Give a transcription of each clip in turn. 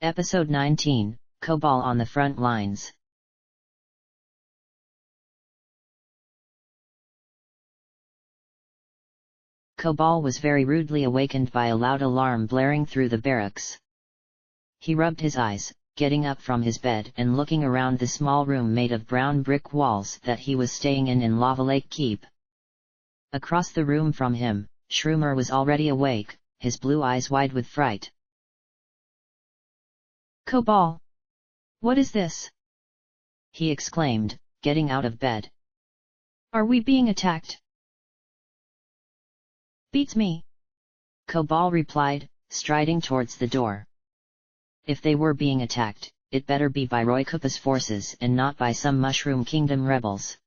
Episode 19, Cobal on the Front Lines. Cobal was very rudely awakened by a loud alarm blaring through the barracks. He rubbed his eyes, getting up from his bed and looking around the small room made of brown brick walls that he was staying in Lava Lake Keep. Across the room from him, Shroomer was already awake, his blue eyes wide with fright. Cobal! What is this? He exclaimed, getting out of bed. Are we being attacked? Beats me. Cobal replied, striding towards the door. If they were being attacked, it better be by Roy Koopa's forces and not by some Mushroom Kingdom rebels.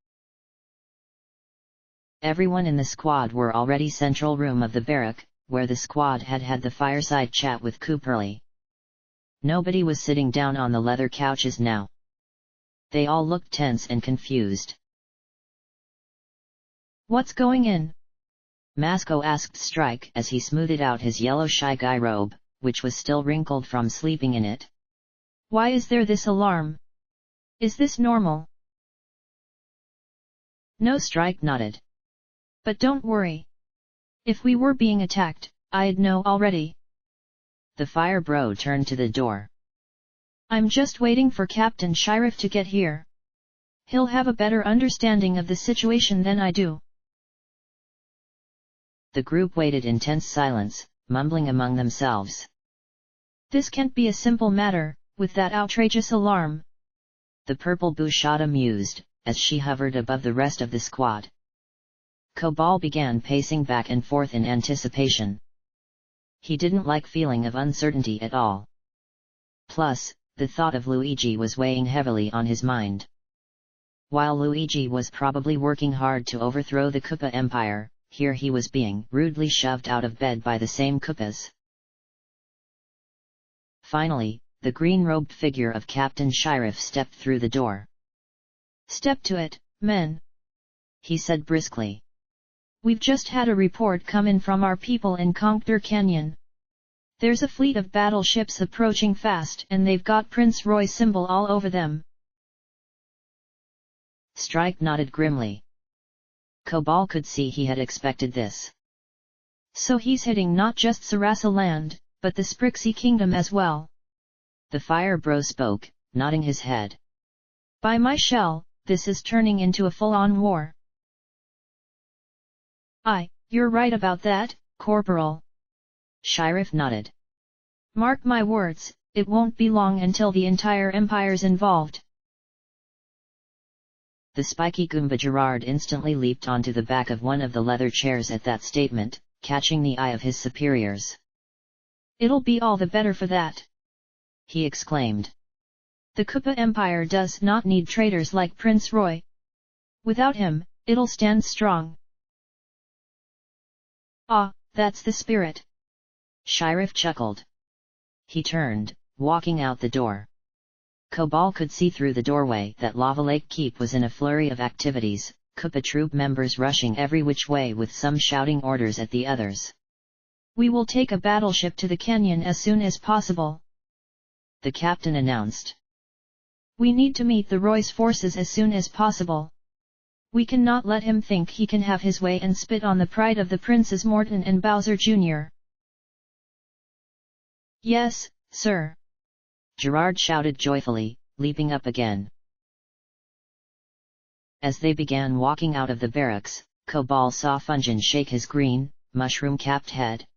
Everyone in the squad were already central room of the barrack, where the squad had had the fireside chat with Cooperly. Nobody was sitting down on the leather couches now. They all looked tense and confused. What's going in? Masco asked Strike as he smoothed out his yellow Shy Guy robe, which was still wrinkled from sleeping in it. Why is there this alarm? Is this normal? No, Strike nodded. But don't worry. If we were being attacked, I'd know already. The fire bro turned to the door. I'm just waiting for Captain Sheriff to get here. He'll have a better understanding of the situation than I do. The group waited in tense silence, mumbling among themselves. This can't be a simple matter, with that outrageous alarm. The purple Bushada mused, as she hovered above the rest of the squad. Cobal began pacing back and forth in anticipation. He didn't like feeling of uncertainty at all. Plus, the thought of Luigi was weighing heavily on his mind. While Luigi was probably working hard to overthrow the Koopa Empire, here he was being rudely shoved out of bed by the same Koopas. Finally, the green-robed figure of Captain Sheriff stepped through the door. Step to it, men, he said briskly. We've just had a report come in from our people in Conker Canyon. There's a fleet of battleships approaching fast and they've got Prince Roy's symbol all over them. Strike nodded grimly. Cobal could see he had expected this. So he's hitting not just Sarasa land, but the Sprixie Kingdom as well. The fire bro spoke, nodding his head. By my shell, this is turning into a full-on war. You're right about that, Corporal. Sheriff nodded. Mark my words, it won't be long until the entire Empire's involved. The spiky Goomba Gerard instantly leaped onto the back of one of the leather chairs at that statement, catching the eye of his superiors. It'll be all the better for that, he exclaimed. The Koopa Empire does not need traitors like Prince Roy. Without him, it'll stand strong. That's the spirit. Sheriff chuckled. He turned, walking out the door. Cobal could see through the doorway that Lava Lake Keep was in a flurry of activities, Koopa troop members rushing every which way with some shouting orders at the others. We will take a battleship to the canyon as soon as possible, the captain announced. We need to meet the Roy's forces as soon as possible. We cannot let him think he can have his way and spit on the pride of the Princes Morton and Bowser Jr. Yes, sir, Gerard shouted joyfully, leaping up again. As they began walking out of the barracks, Cobal saw Fungin shake his green, mushroom-capped head.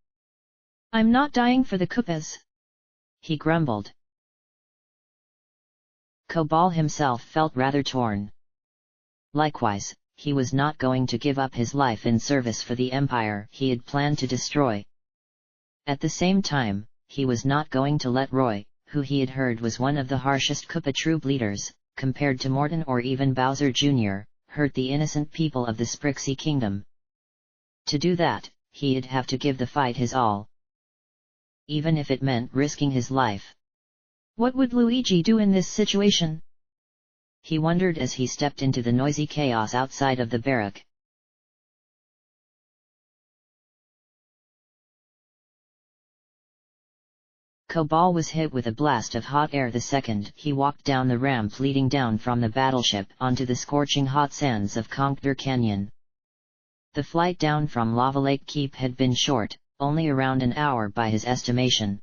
I'm not dying for the Koopas, he grumbled. Cobal himself felt rather torn. Likewise, he was not going to give up his life in service for the Empire he had planned to destroy. At the same time, he was not going to let Roy, who he had heard was one of the harshest Koopa troop leaders, compared to Morton or even Bowser Jr., hurt the innocent people of the Sprixie Kingdom. To do that, he'd have to give the fight his all. Even if it meant risking his life. What would Luigi do in this situation? He wondered as he stepped into the noisy chaos outside of the barrack. Cobal was hit with a blast of hot air the second he walked down the ramp leading down from the battleship onto the scorching hot sands of Conker Canyon. The flight down from Lava Lake Keep had been short, only around an hour by his estimation.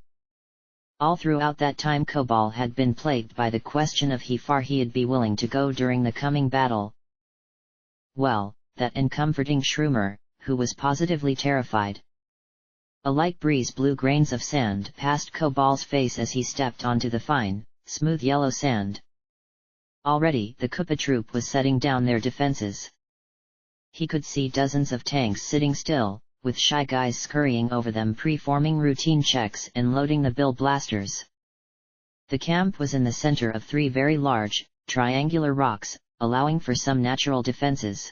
All throughout that time Cobal had been plagued by the question of how far he'd be willing to go during the coming battle. Well, that uncomforting Shroomer, who was positively terrified. A light breeze blew grains of sand past Cobal's face as he stepped onto the fine, smooth yellow sand. Already the Koopa troop was setting down their defenses. He could see dozens of tanks sitting still, with shy guys scurrying over them performing routine checks and loading the bill blasters. The camp was in the center of 3 very large, triangular rocks, allowing for some natural defenses.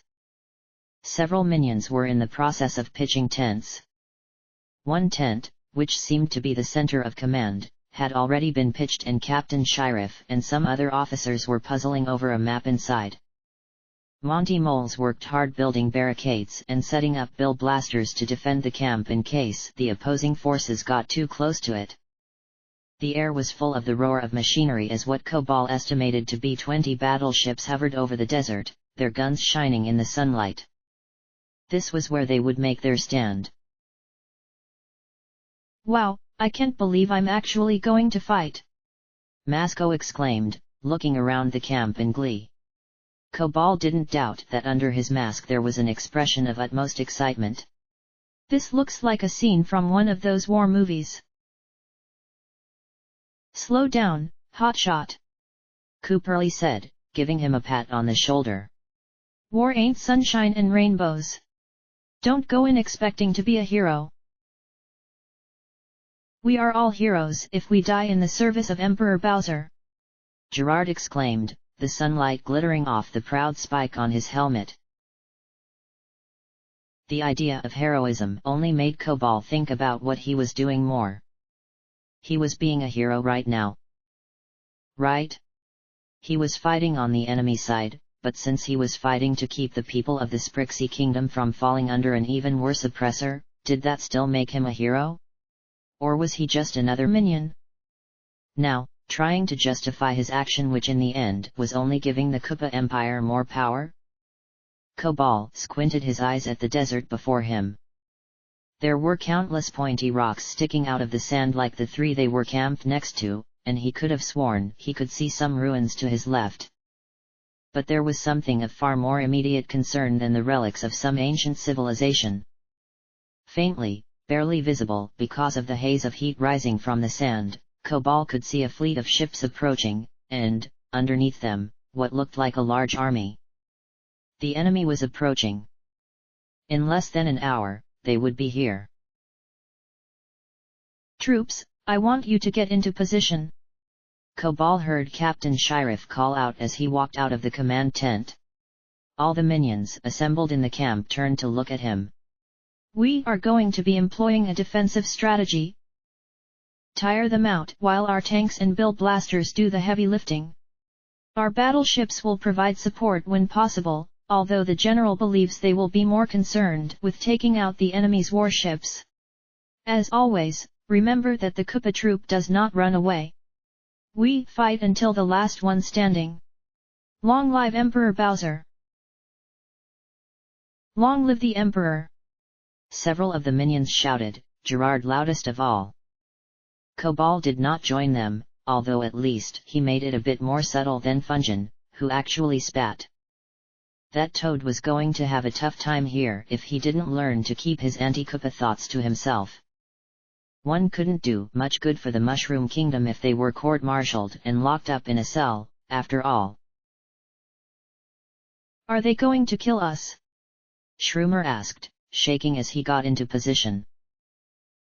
Several minions were in the process of pitching tents. One tent, which seemed to be the center of command, had already been pitched and Captain Sheriff and some other officers were puzzling over a map inside. Monty Moles worked hard building barricades and setting up bill blasters to defend the camp in case the opposing forces got too close to it. The air was full of the roar of machinery as what Cobal estimated to be 20 battleships hovered over the desert, their guns shining in the sunlight. This was where they would make their stand. Wow, I can't believe I'm actually going to fight! Masco exclaimed, looking around the camp in glee. Cobal didn't doubt that under his mask there was an expression of utmost excitement. This looks like a scene from one of those war movies. Slow down, hotshot, Cooperly said, giving him a pat on the shoulder. War ain't sunshine and rainbows. Don't go in expecting to be a hero. We are all heroes if we die in the service of Emperor Bowser, Gerard exclaimed, the sunlight glittering off the proud spike on his helmet. The idea of heroism only made Cobal think about what he was doing more. He was being a hero right now. Right? He was fighting on the enemy side, but since he was fighting to keep the people of the Sprixie Kingdom from falling under an even worse oppressor, did that still make him a hero? Or was he just another minion? Now, trying to justify his action which in the end was only giving the Koopa Empire more power? Cobal squinted his eyes at the desert before him. There were countless pointy rocks sticking out of the sand like the 3 they were camped next to, and he could have sworn he could see some ruins to his left. But there was something of far more immediate concern than the relics of some ancient civilization. Faintly, barely visible because of the haze of heat rising from the sand, Cobal could see a fleet of ships approaching, and, underneath them, what looked like a large army. The enemy was approaching. In less than an hour, they would be here. Troops, I want you to get into position. Cobal heard Captain Sheriff call out as he walked out of the command tent. All the minions assembled in the camp turned to look at him. We are going to be employing a defensive strategy. Tire them out while our tanks and bill blasters do the heavy lifting. Our battleships will provide support when possible, although the general believes they will be more concerned with taking out the enemy's warships. As always, remember that the Koopa troop does not run away. We fight until the last one standing. Long live Emperor Bowser! Long live the Emperor! Several of the minions shouted, Gerard loudest of all. Cobal did not join them, although at least he made it a bit more subtle than Fungin, who actually spat. That Toad was going to have a tough time here if he didn't learn to keep his anti-Koopa thoughts to himself. One couldn't do much good for the Mushroom Kingdom if they were court-martialed and locked up in a cell, after all. Are they going to kill us? Shroomer asked, shaking as he got into position.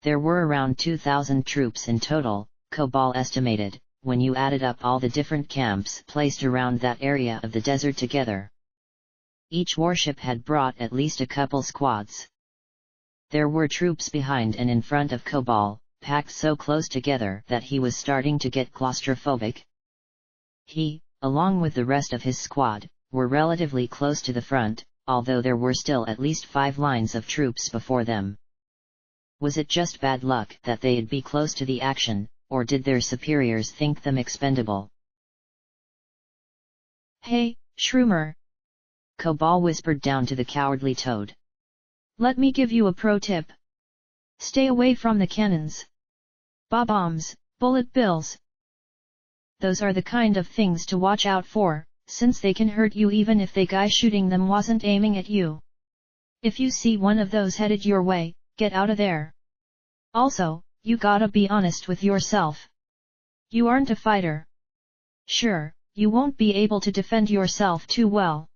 There were around 2,000 troops in total, Cobal estimated, when you added up all the different camps placed around that area of the desert together. Each warship had brought at least a couple squads. There were troops behind and in front of Cobal, packed so close together that he was starting to get claustrophobic. He, along with the rest of his squad, were relatively close to the front, although there were still at least 5 lines of troops before them. Was it just bad luck that they'd be close to the action, or did their superiors think them expendable? Hey, Shroomer! Cobal whispered down to the cowardly toad. Let me give you a pro tip. Stay away from the cannons. Bombs, bullet bills. Those are the kind of things to watch out for, since they can hurt you even if the guy shooting them wasn't aiming at you. If you see one of those headed your way, get out of there. Also, you gotta be honest with yourself. You aren't a fighter. Sure, you won't be able to defend yourself too well.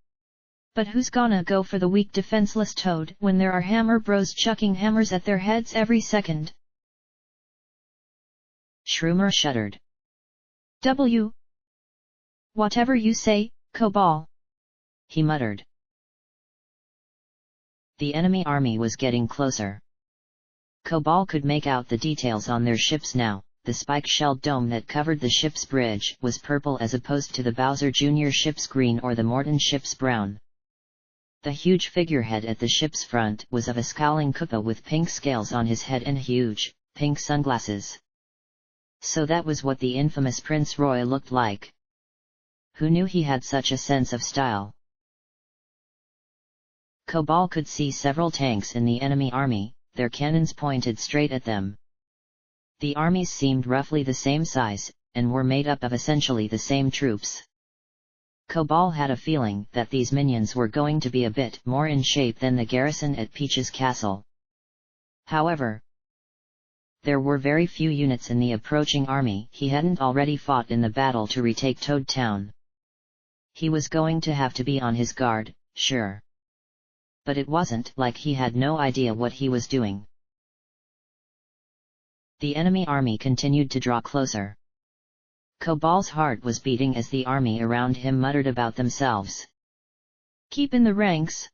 But who's gonna go for the weak defenseless toad when there are hammer bros chucking hammers at their heads every second? Shroomer shuddered. Whatever you say, Cobal, he muttered. The enemy army was getting closer. Cobal could make out the details on their ships now. The spike-shelled dome that covered the ship's bridge was purple as opposed to the Bowser Jr. ship's green or the Morton ship's brown. The huge figurehead at the ship's front was of a scowling Koopa with pink scales on his head and huge, pink sunglasses. So that was what the infamous Prince Roy looked like. Who knew he had such a sense of style? Cobal could see several tanks in the enemy army, their cannons pointed straight at them. The armies seemed roughly the same size, and were made up of essentially the same troops. Cobal had a feeling that these minions were going to be a bit more in shape than the garrison at Peach's castle. However, there were very few units in the approaching army he hadn't already fought in the battle to retake Toad Town. He was going to have to be on his guard, sure. But it wasn't like he had no idea what he was doing. The enemy army continued to draw closer. Cobal's heart was beating as the army around him muttered about themselves. Keep in the ranks!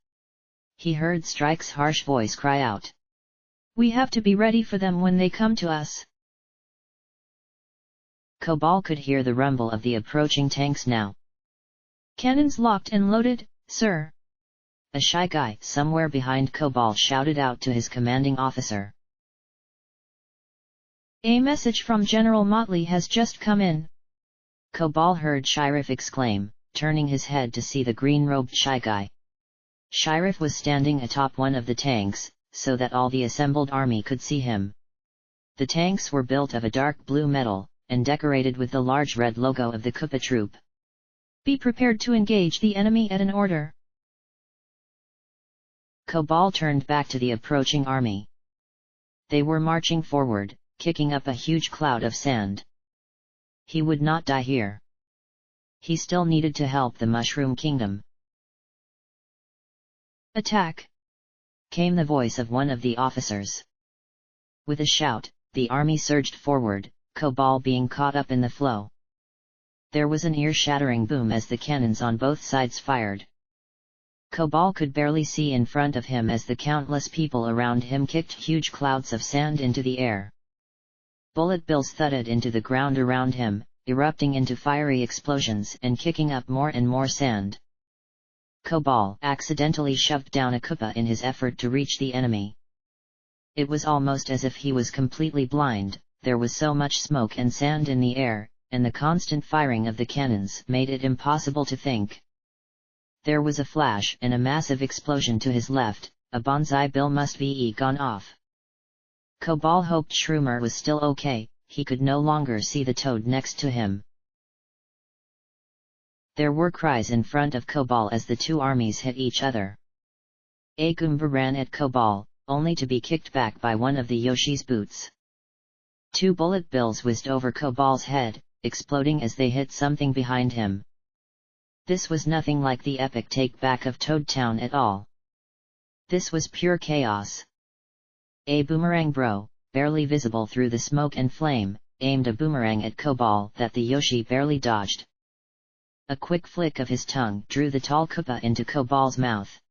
He heard Strike's harsh voice cry out. We have to be ready for them when they come to us. Cobal could hear the rumble of the approaching tanks now. Cannons locked and loaded, sir. A shy guy somewhere behind Cobal shouted out to his commanding officer. A message from General Motley has just come in. Cobal heard Sheriff exclaim, turning his head to see the green-robed shy guy. Sheriff was standing atop one of the tanks, so that all the assembled army could see him. The tanks were built of a dark blue metal, and decorated with the large red logo of the Koopa Troop. Be prepared to engage the enemy at an order. Cobal turned back to the approaching army. They were marching forward, kicking up a huge cloud of sand. He would not die here. He still needed to help the Mushroom Kingdom. Attack! Came the voice of one of the officers. With a shout, the army surged forward, Cobal being caught up in the flow. There was an ear-shattering boom as the cannons on both sides fired. Cobal could barely see in front of him as the countless people around him kicked huge clouds of sand into the air. Bullet bills thudded into the ground around him, erupting into fiery explosions and kicking up more and more sand. Cobal accidentally shoved down a Koopa in his effort to reach the enemy. It was almost as if he was completely blind, there was so much smoke and sand in the air, and the constant firing of the cannons made it impossible to think. There was a flash and a massive explosion to his left, a bonsai bill must be gone off. Cobal hoped Shroomer was still okay, he could no longer see the toad next to him. There were cries in front of Cobal as the two armies hit each other. A Goomba ran at Cobal, only to be kicked back by one of the Yoshi's boots. Two bullet bills whizzed over Cobal's head, exploding as they hit something behind him. This was nothing like the epic take-back of Toad Town at all. This was pure chaos. A boomerang bro, barely visible through the smoke and flame, aimed a boomerang at Cobal that the Yoshi barely dodged. A quick flick of his tongue drew the tall Koopa into Cobal's mouth.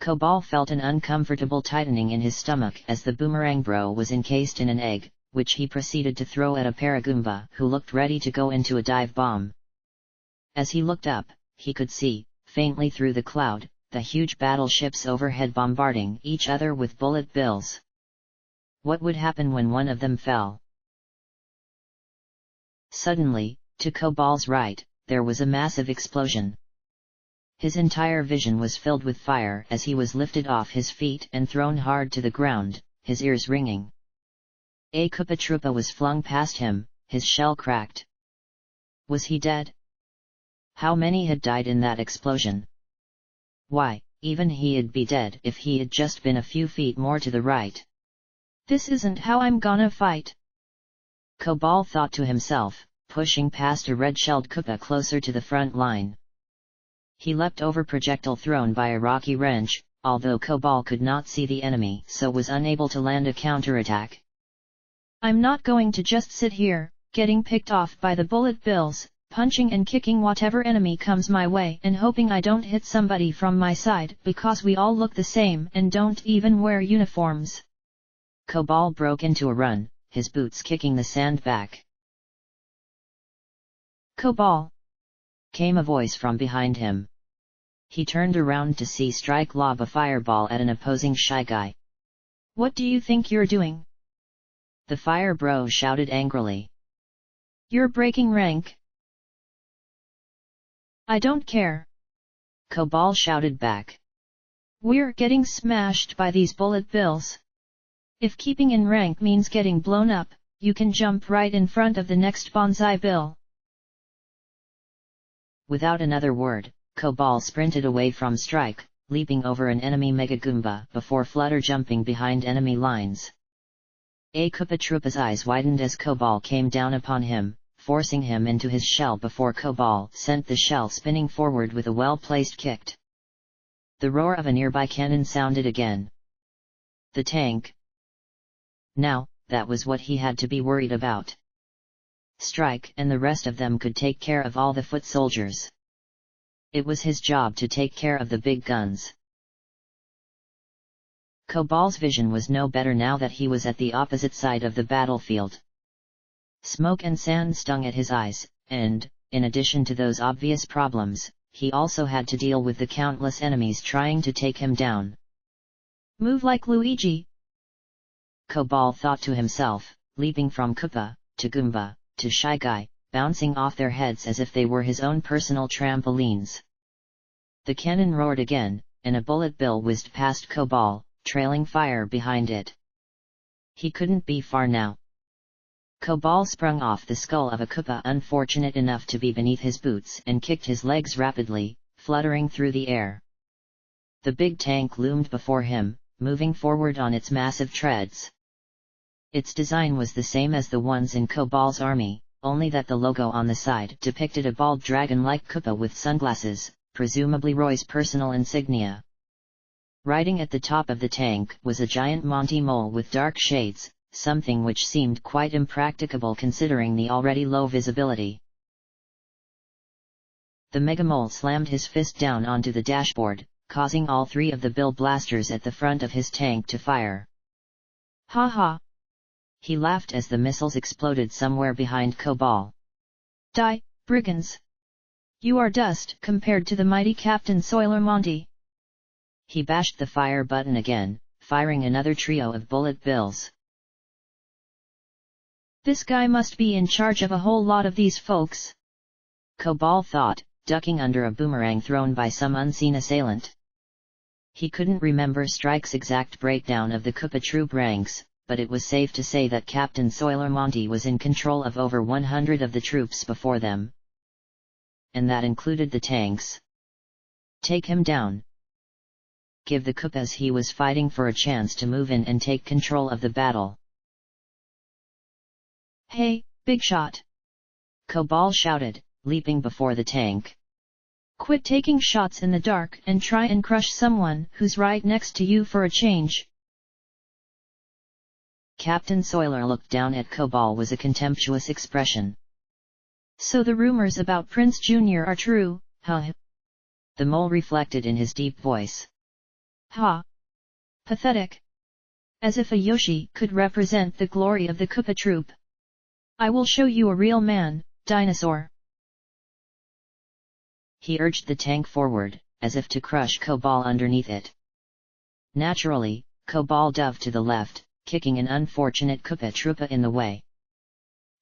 Cobal felt an uncomfortable tightening in his stomach as the boomerang bro was encased in an egg, which he proceeded to throw at a Paragoomba who looked ready to go into a dive bomb. As he looked up, he could see, faintly through the cloud, the huge battleships overhead bombarding each other with bullet bills. What would happen when one of them fell? Suddenly, to Kobal's right, there was a massive explosion. His entire vision was filled with fire as he was lifted off his feet and thrown hard to the ground, his ears ringing. A Koopa Troopa was flung past him, his shell cracked. Was he dead? How many had died in that explosion? Why, even he'd be dead if he had just been a few feet more to the right. This isn't how I'm gonna fight, Kobal thought to himself, pushing past a red-shelled Koopa closer to the front line. He leapt over projectile thrown by a rocky wrench, although Kobal could not see the enemy so was unable to land a counterattack. I'm not going to just sit here, getting picked off by the bullet bills, punching and kicking whatever enemy comes my way and hoping I don't hit somebody from my side because we all look the same and don't even wear uniforms. Kobal broke into a run, his boots kicking the sand back. Kobal! Came a voice from behind him. He turned around to see Strike lob a fireball at an opposing Shy Guy. What do you think you're doing? The Fire Bro shouted angrily. You're breaking rank. I don't care. Kobal shouted back. We're getting smashed by these bullet bills. If keeping in rank means getting blown up, you can jump right in front of the next bonsai bill. Without another word, Kobal sprinted away from Strike, leaping over an enemy Mega Goomba before flutter jumping behind enemy lines. A Koopa Troopa's eyes widened as Kobal came down upon him, forcing him into his shell before Kobal sent the shell spinning forward with a well-placed kick. The roar of a nearby cannon sounded again. The tank. Now, that was what he had to be worried about. Strike and the rest of them could take care of all the foot soldiers. It was his job to take care of the big guns. Kobal's vision was no better now that he was at the opposite side of the battlefield. Smoke and sand stung at his eyes, and, in addition to those obvious problems, he also had to deal with the countless enemies trying to take him down. Move like Luigi! Kobal thought to himself, leaping from Koopa, to Goomba, to Shy Guy, bouncing off their heads as if they were his own personal trampolines. The cannon roared again, and a bullet bill whizzed past Kobal, trailing fire behind it. He couldn't be far now. Kobal sprung off the skull of a Koopa unfortunate enough to be beneath his boots and kicked his legs rapidly, fluttering through the air. The big tank loomed before him, moving forward on its massive treads. Its design was the same as the ones in Kobal's army, only that the logo on the side depicted a bald dragon-like Koopa with sunglasses, presumably Roy's personal insignia. Riding at the top of the tank was a giant Monty Mole with dark shades, something which seemed quite impracticable considering the already low visibility. The Mega Mole slammed his fist down onto the dashboard, causing all three of the bill blasters at the front of his tank to fire. Ha ha! He laughed as the missiles exploded somewhere behind Kobal. Die, brigands! You are dust compared to the mighty Captain Soiler Monty. He bashed the fire button again, firing another trio of bullet bills. This guy must be in charge of a whole lot of these folks, Kobal thought, ducking under a boomerang thrown by some unseen assailant. He couldn't remember Strike's exact breakdown of the Koopa troop ranks, but it was safe to say that Captain Soiler Monty was in control of over 100 of the troops before them. And that included the tanks. Take him down. Give the Koopas he was fighting for a chance to move in and take control of the battle. Hey, big shot! Kobal shouted, leaping before the tank. Quit taking shots in the dark and try and crush someone who's right next to you for a change. Captain Soiler looked down at Kobal with a contemptuous expression. So the rumors about Prince Jr. are true, huh? The mole reflected in his deep voice. Ha! Pathetic! As if a Yoshi could represent the glory of the Koopa troop. I will show you a real man, dinosaur. He urged the tank forward, as if to crush Kobal underneath it. Naturally, Kobal dove to the left, kicking an unfortunate Koopa Troopa in the way.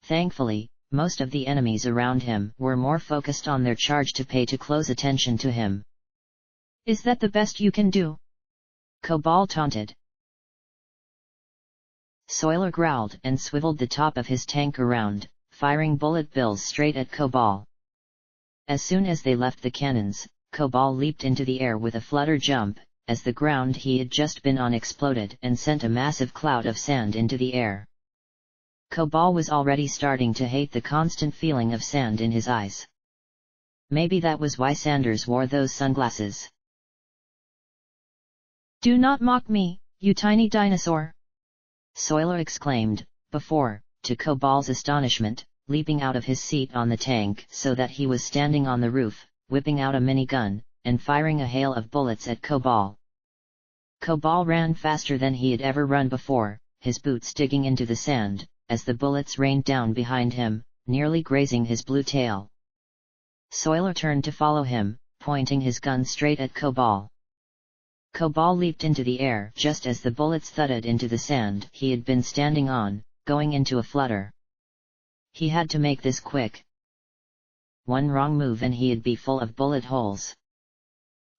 Thankfully, Most of the enemies around him were more focused on their charge to pay close attention to him. Is that the best you can do? Cobal taunted. Soiler growled and swiveled the top of his tank around, firing bullet bills straight at Cobal. As soon as they left the cannons, Cobal leaped into the air with a flutter jump, as the ground he had just been on exploded and sent a massive cloud of sand into the air. Cobal was already starting to hate the constant feeling of sand in his eyes. Maybe that was why Sanders wore those sunglasses. Do not mock me, you tiny dinosaur! Soiler exclaimed, before, to Cobal's astonishment, leaping out of his seat on the tank so that he was standing on the roof, whipping out a minigun, and firing a hail of bullets at Cobal. Cobal ran faster than he had ever run before, his boots digging into the sand, as the bullets rained down behind him, nearly grazing his blue tail. Soiler turned to follow him, pointing his gun straight at Cobal. Cobal leaped into the air just as the bullets thudded into the sand he had been standing on, going into a flutter. He had to make this quick. One wrong move and he'd be full of bullet holes.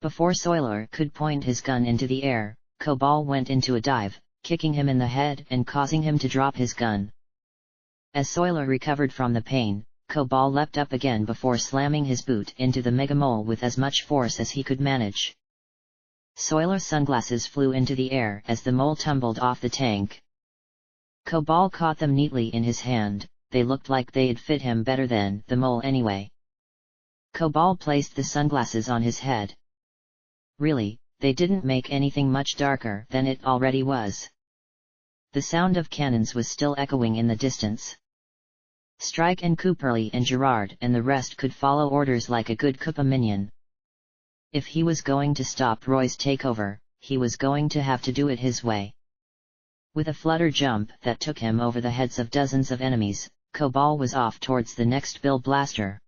Before Soiler could point his gun into the air, Cobal went into a dive, kicking him in the head and causing him to drop his gun. As Soiler recovered from the pain, Cobal leapt up again before slamming his boot into the mega mole with as much force as he could manage. Soiler's sunglasses flew into the air as the mole tumbled off the tank. Cobal caught them neatly in his hand, they looked like they'd fit him better than the mole anyway. Cobal placed the sunglasses on his head. Really, they didn't make anything much darker than it already was. The sound of cannons was still echoing in the distance. Strike and Cooperly and Gerard and the rest could follow orders like a good Koopa minion. If he was going to stop Roy's takeover, he was going to have to do it his way. With a flutter jump that took him over the heads of dozens of enemies, Cobal was off towards the next Bill Blaster.